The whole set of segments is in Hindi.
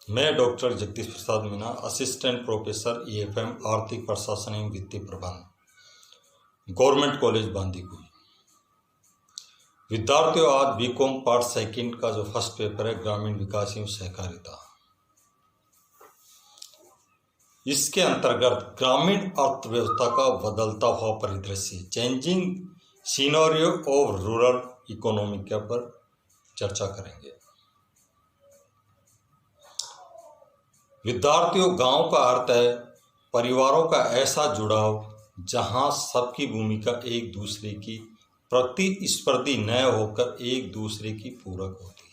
मैं doctor Jagdish Prasad Meena, assistant professor EFM आर्थिक प्रशासन एवं वित्तीय प्रबंधन, गवर्नमेंट कॉलेज बांदीकुई। विद्यार्थियों, आज बीकॉम पार्ट सेकंड का जो फर्स्ट पेपर है ग्रामीण विकास एवं सहकारिता, इसके अंतर्गत ग्रामीण अर्थव्यवस्था का बदलता हुआ परिदृश्य, चेंजिंग सीनोरियो ऑफ रूरल इकोनॉमी के पर चर्चा करेंगे। विद्यार्थियों, गांव का अर्थ है परिवारों का ऐसा जुड़ाव जहां सबकी भूमिका एक दूसरे की प्रतिस्पर्धी न होकर एक दूसरे की पूरक होती है।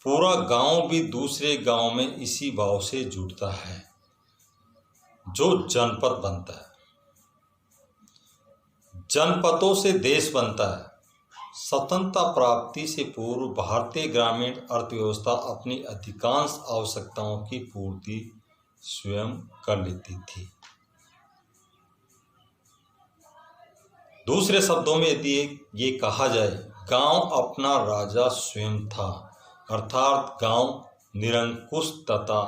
पूरा गांव भी दूसरे गांव में इसी भाव से जुड़ता है जो जनपद बनता है। जनपदों से देश बनता है। स्वतंत्रता प्राप्ति से पूर्व भारतीय ग्रामीण अर्थव्यवस्था अपनी अधिकांश आवश्यकताओं की पूर्ति स्वयं कर लेती थी। दूसरे शब्दों में यदि ये कहा जाए, गांव अपना राजा स्वयं था, अर्थात गांव निरंकुश तथा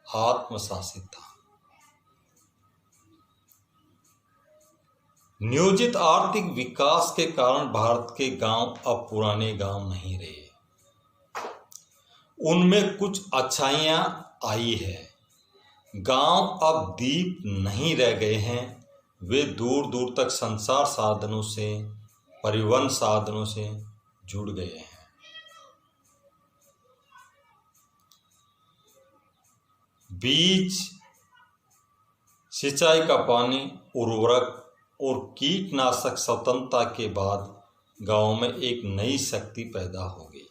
आत्मशासित था। नियोजित आर्थिक विकास के कारण भारत के गांव अब पुराने गांव नहीं रहे, उनमें कुछ अच्छाइयां आई है। गांव अब द्वीप नहीं रह गए हैं, वे दूर दूर तक संचार साधनों से, परिवहन साधनों से जुड़ गए हैं। बीज, सिंचाई का पानी, उर्वरक और कीटनाशक स्वतंत्रता के बाद गांव में एक नई शक्ति पैदा हो गई।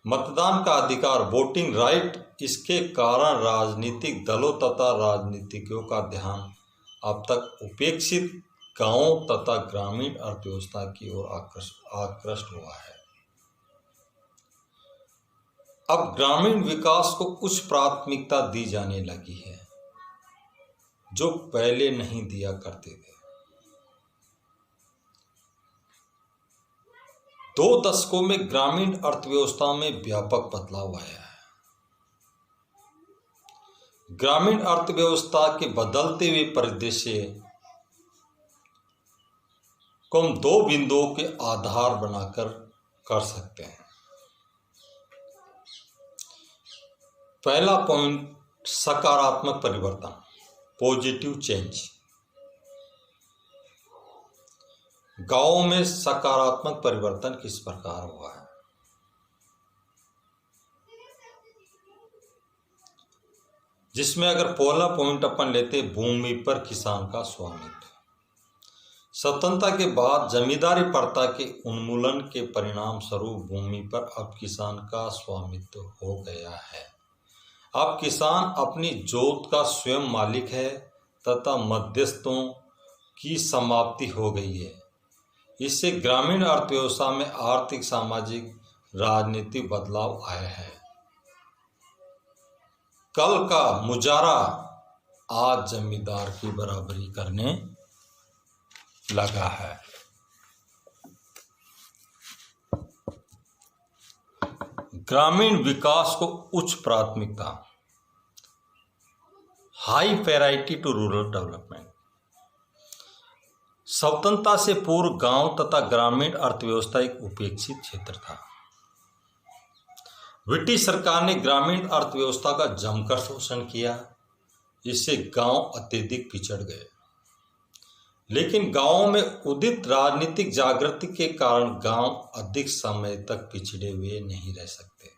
मतदान का अधिकार, वोटिंग राइट, इसके कारण राजनीतिक दलों तथा राजनीतिज्ञों का ध्यान अब तक उपेक्षित गांवों तथा ग्रामीण अर्थव्यवस्था की ओर आकृष्ट हुआ है। अब ग्रामीण विकास को उच्च प्राथमिकता दी जाने लगी है जो पहले नहीं दिया करते थे। 2 दशकों में ग्रामीण अर्थव्यवस्था में व्यापक बदलाव आया है। ग्रामीण अर्थव्यवस्था के बदलते हुए परिदृश्य को हम 2 बिंदुओं के आधार बनाकर कर सकते हैं। पहला पॉइंट, सकारात्मक परिवर्तन, पॉजिटिव चेंज। गांवों में सकारात्मक परिवर्तन किस प्रकार हुआ है? जिसमें अगर पहला पॉइंट अपन लेते, भूमि पर किसान का स्वामित्व। स्वतंत्रता के बाद जमींदारी प्रथा के उन्मूलन के परिणाम स्वरूप भूमि पर अब किसान का स्वामित्व हो गया है। अब किसान अपनी जोत का स्वयं मालिक है तथा मध्यस्थों की समाप्ति हो गई है। इससे ग्रामीण अर्थव्यवस्था में आर्थिक, सामाजिक, राजनीतिक बदलाव आया है। कल का मुजारा आज जमींदार की बराबरी करने लगा है। ग्रामीण विकास को उच्च प्राथमिकता, high priority to rural development. स्वतंत्रता से पूर्व गांव तथा ग्रामीण अर्थव्यवस्था एक उपेक्षित क्षेत्र था। ब्रिटिश सरकार ने ग्रामीण अर्थव्यवस्था का जमकर शोषण किया, इससे गांव अत्यधिक पिछड़ गए। लेकिन गांवों में उदित राजनीतिक जागृति के कारण गांव अधिक समय तक पिछड़े हुए नहीं रह सकते थे।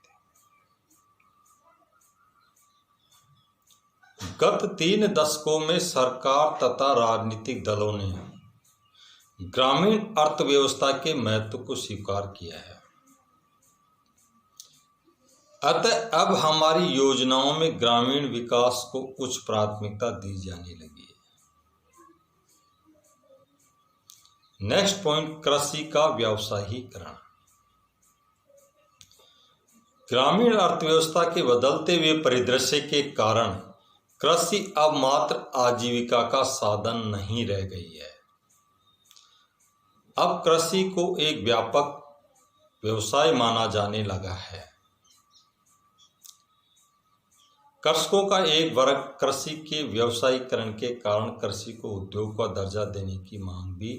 गत 3 दशकों में सरकार तथा राजनीतिक दलों ने ग्रामीण अर्थव्यवस्था के महत्व को स्वीकार किया है। अतः अब हमारी योजनाओं में ग्रामीण विकास को उच्च प्राथमिकता दी जाने लगी है। नेक्स्ट पॉइंट, कृषि का व्यावसायीकरण। ग्रामीण अर्थव्यवस्था के बदलते हुए परिदृश्य के कारण कृषि अब मात्र आजीविका का साधन नहीं रह गई है। अब कृषि को एक व्यापक व्यवसाय माना जाने लगा है। कृषकों का एक वर्ग कृषि के व्यावसायीकरण के कारण कृषि को उद्योग का दर्जा देने की मांग भी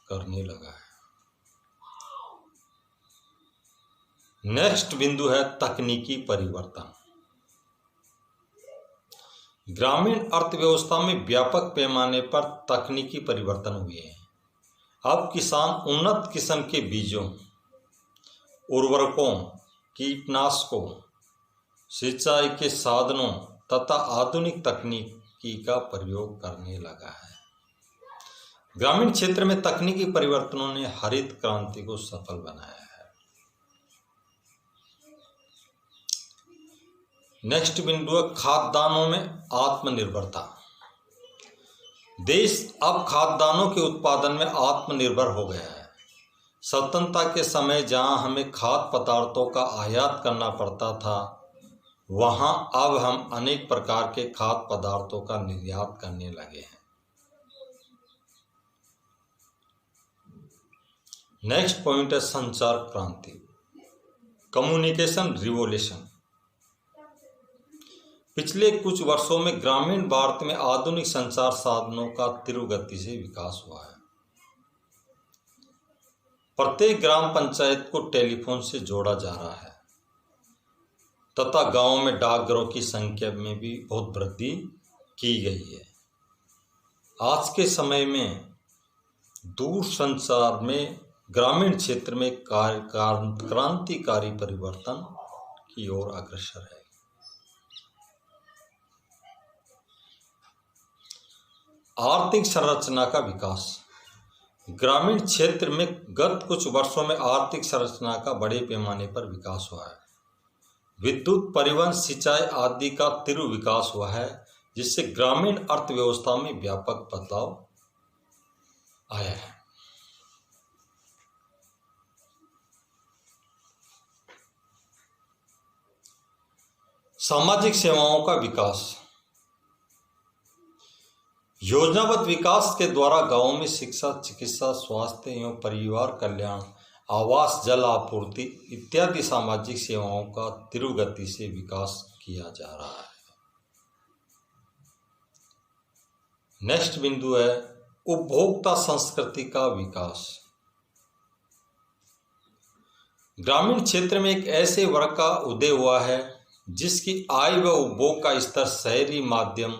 करने लगा है। नेक्स्ट बिंदु है तकनीकी परिवर्तन। ग्रामीण अर्थव्यवस्था में व्यापक पैमाने पर तकनीकी परिवर्तन हुए हैं। अब किसान उन्नत किस्म के बीजों, उर्वरकों, कीटनाशकों, सिंचाई के साधनों तथा आधुनिक तकनीकी का प्रयोग करने लगा है। ग्रामीण क्षेत्र में तकनीकी परिवर्तनों ने हरित क्रांति को सफल बनाया है। नेक्स्ट बिंदु है खाद्यान्नों में आत्मनिर्भरता। देश अब खाद्यान्नों के उत्पादन में आत्मनिर्भर हो गया है। स्वतंत्रता के समय जहां हमें खाद्य पदार्थों का आयात करना पड़ता था, वहां अब हम अनेक प्रकार के खाद्य पदार्थों का निर्यात करने लगे हैं। नेक्स्ट पॉइंट है संचार क्रांति, कम्युनिकेशन रिवॉल्यूशन। पिछले कुछ वर्षों में ग्रामीण भारत में आधुनिक संचार साधनों का तीव्र गति से विकास हुआ है। प्रत्येक ग्राम पंचायत को टेलीफोन से जोड़ा जा रहा है तथा गांवों में डाकघरों की संख्या में भी बहुत वृद्धि की गई है। आज के समय में दूर संचार में ग्रामीण क्षेत्र में क्रांतिकारी परिवर्तन की ओर अग्रसर है। आर्थिक संरचना का विकास। ग्रामीण क्षेत्र में गत कुछ वर्षों में आर्थिक संरचना का बड़े पैमाने पर विकास हुआ है। विद्युत, परिवहन, सिंचाई आदि का तीव्र विकास हुआ है, जिससे ग्रामीण अर्थव्यवस्था में व्यापक बदलाव आया है। सामाजिक सेवाओं का विकास। योजनाबद्ध विकास के द्वारा गांवों में शिक्षा, चिकित्सा, स्वास्थ्य एवं परिवार कल्याण, आवास, जल आपूर्ति इत्यादि सामाजिक सेवाओं का तीव्र गति से विकास किया जा रहा है। नेक्स्ट बिंदु है उपभोक्ता संस्कृति का विकास। ग्रामीण क्षेत्र में एक ऐसे वर्ग का उदय हुआ है जिसकी आय व उपभोग का स्तर शहरी माध्यम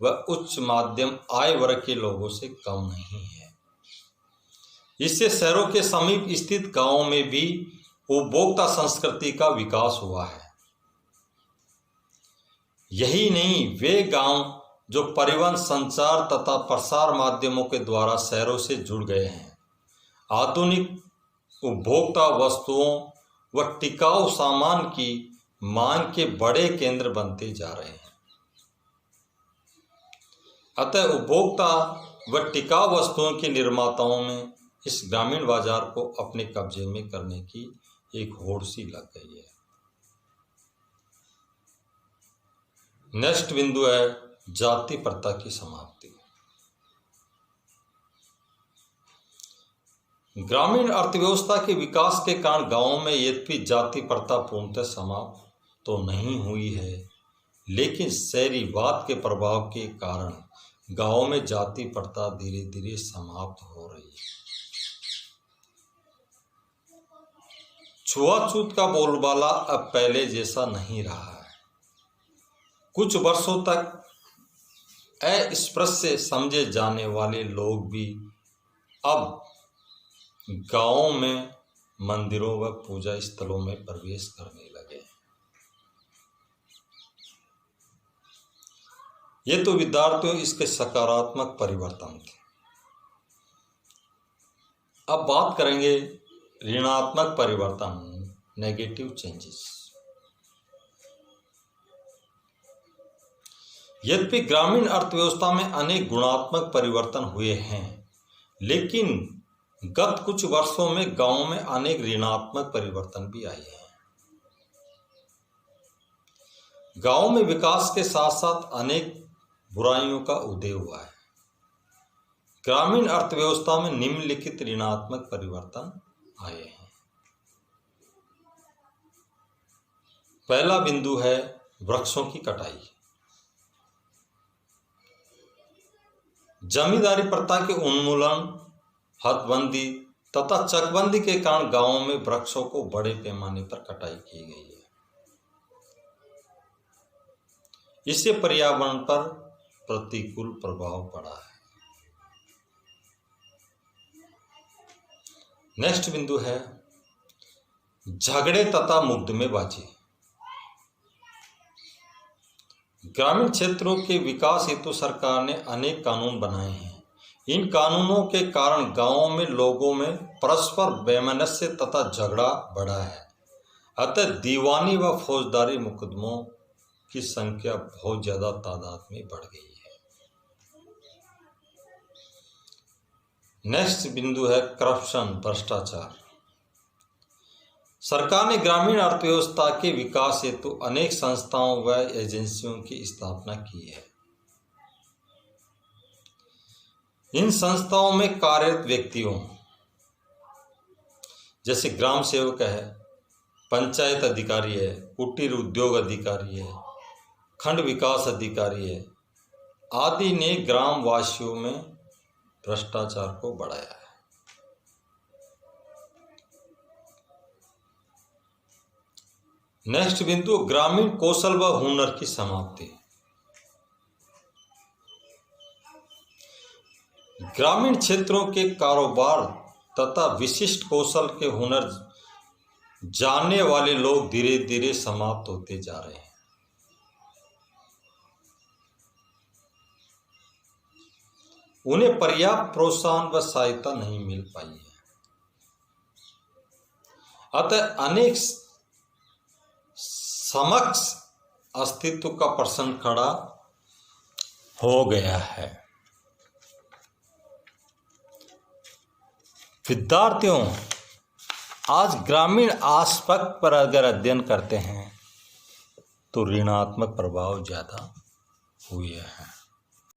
व उच्च माध्यम आय वर्ग के लोगों से कम नहीं है। इससे शहरों के समीप स्थित गांवों में भी उपभोक्ता संस्कृति का विकास हुआ है। यही नहीं, वे गांव जो परिवहन, संचार तथा प्रसार माध्यमों के द्वारा शहरों से जुड़ गए हैं, आधुनिक उपभोक्ता वस्तुओं व टिकाऊ सामान की मांग के बड़े केंद्र बनते जा रहे हैं। अतः उपभोक्ता व टिकाऊ वस्तुओं के निर्माताओं में इस ग्रामीण बाजार को अपने कब्जे में करने की एक होड़ सी लग गई है। नेक्स्ट बिंदु है जाति प्रथा की समाप्ति। ग्रामीण अर्थव्यवस्था के विकास के कारण गांवों में यद्यपि जाति प्रथा पूर्णतः समाप्त तो नहीं हुई है, लेकिन शहरीवाद के प्रभाव के कारण गांवों में जाति प्रथा धीरे धीरे समाप्त हो रही है। छुआछूत का बोलबाला अब पहले जैसा नहीं रहा है। कुछ वर्षों तक अस्पृश्य समझे जाने वाले लोग भी अब गांवों में मंदिरों व पूजा स्थलों में प्रवेश करने लगे। ये तो विद्यार्थियों इसके सकारात्मक परिवर्तन थे। अब बात करेंगे ऋणात्मक परिवर्तन, नेगेटिव चेंजेस। यद्यपि ग्रामीण अर्थव्यवस्था में अनेक गुणात्मक परिवर्तन हुए हैं, लेकिन गत कुछ वर्षों में गांवों में अनेक ऋणात्मक परिवर्तन भी आए हैं। गांवों में विकास के साथ साथ अनेक बुराइयों का उदय हुआ है। ग्रामीण अर्थव्यवस्था में निम्नलिखित ऋणात्मक परिवर्तन आए हैं। पहला बिंदु है वृक्षों की कटाई। जमींदारी प्रथा के उन्मूलन, हदबंदी तथा चकबंदी के कारण गांवों में वृक्षों को बड़े पैमाने पर कटाई की गई है। इससे पर्यावरण पर प्रतिकूल प्रभाव पड़ा है। नेक्स्ट बिंदु है झगड़े तथा मुकदमेबाजी। ग्रामीण क्षेत्रों के विकास हेतु सरकार ने अनेक कानून बनाए हैं। इन कानूनों के कारण गांवों में लोगों में परस्पर वैमनस्य तथा झगड़ा बढ़ा है। अतः दीवानी व फौजदारी मुकदमों की संख्या बहुत ज्यादा तादाद में बढ़ गई है। नेक्स्ट बिंदु है करप्शन, भ्रष्टाचार। सरकार ने ग्रामीण अर्थव्यवस्था के विकास हेतु अनेक संस्थाओं व एजेंसियों की स्थापना की है। इन संस्थाओं में कार्यरत व्यक्तियों जैसे ग्राम सेवक है, पंचायत अधिकारी है, कुटीर उद्योग अधिकारी है, खंड विकास अधिकारी है आदि ने ग्राम वासियों में भ्रष्टाचार को बढ़ाया है। नेक्स्ट बिंदु ग्रामीण कौशल व हुनर की समाप्ति। ग्रामीण क्षेत्रों के कारोबार तथा विशिष्ट कौशल के हुनर जानने वाले लोग धीरे धीरे समाप्त होते जा रहे हैं। उन्हें पर्याप्त प्रोत्साहन व सहायता नहीं मिल पाई है। अतः अनेक समक्ष अस्तित्व का प्रश्न खड़ा हो गया है। विद्यार्थियों, आज ग्रामीण आस्पेक्ट पर अगर अध्ययन करते हैं तो ऋणात्मक प्रभाव ज़्यादा हुए हैं।